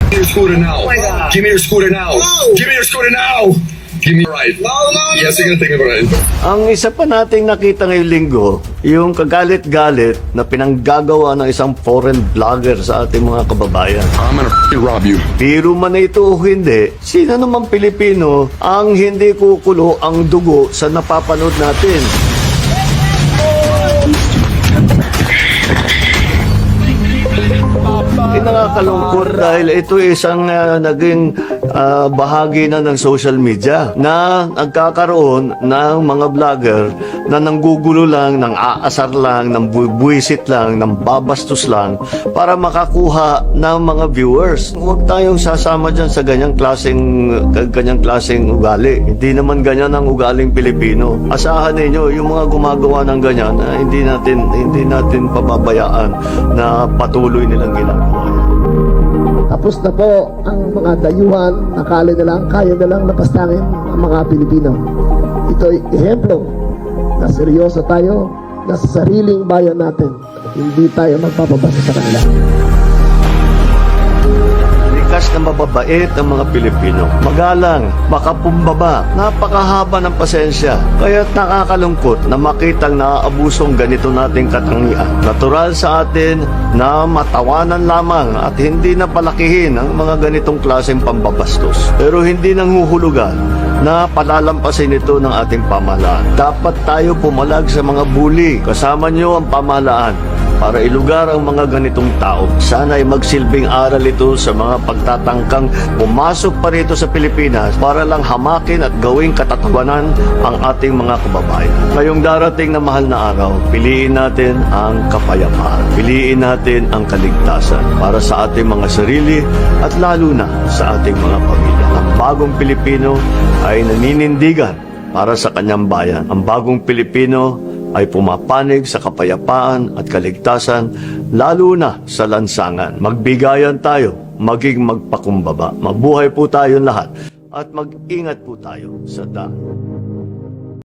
Give me your scooter now. Oh my God. Give me your scooter now. No. Give me your scooter now. Give me a ride. No. Yes, you're gonna take me for a ride. Ang isa pa nating nakita ngayong linggo, yung kagalit-galit na pinanggagawa ng isang foreign vlogger sa ating mga kababayan. I'm gonna rob you. Biro man na ito o hindi, sino naman Pilipino ang hindi kukulo ang dugo sa napapanood natin? Nakakalungkot dahil ito isang naging bahagi na ng social media na nagkakaroon ng mga vlogger na nanggugulo lang, nang aasar lang, nang buwisit lang, nang babastos lang para makakuha ng mga viewers. Huwag tayong sasama dyan sa ganyang klaseng ugali. Hindi naman ganyan ang ugaling Pilipino. Asahan ninyo yung mga gumagawa ng ganyan na hindi natin pababayaan na patuloy nilang ginagawa. Tapos na po ang mga dayuhan, nakali na lang, kaya na lang napastangin ang mga Pilipino. Ito'y ehemplo na seryoso tayo na sa sariling bayan natin. Hindi tayo magpapabasa sa kanila. Likas na mababait ang mga Pilipino. Magalang, makapumbaba, napakahaba ng pasensya. Kaya't nakakalungkot na makitang naaabusong ganito nating katangian. Natural sa atin na matawanan lamang at hindi na palakihin ang mga ganitong klaseng pambabastos. Pero hindi nanghuhulugan na palalampasin ito ng ating pamahalaan. Dapat tayo pumalag sa mga bully. Kasama nyo ang pamahalaan para ilugar ang mga ganitong tao. Sana ay magsilbing aral ito sa mga pagtatangkang pumasok pa rito sa Pilipinas para lang hamakin at gawing katatawanan ang ating mga kababayan. Ngayong darating na mahal na araw, piliin natin ang kapayapaan. Piliin natin ang kaligtasan para sa ating mga sarili at lalo na sa ating mga pamilya. Ang bagong Pilipino ay naninindigan para sa kanyang bayan. Ang bagong Pilipino ay pumapanig sa kapayapaan at kaligtasan, lalo na sa lansangan. Magbigayan tayo, maging magpakumbaba. Mabuhay po tayong lahat at mag-ingat po tayo sa daan.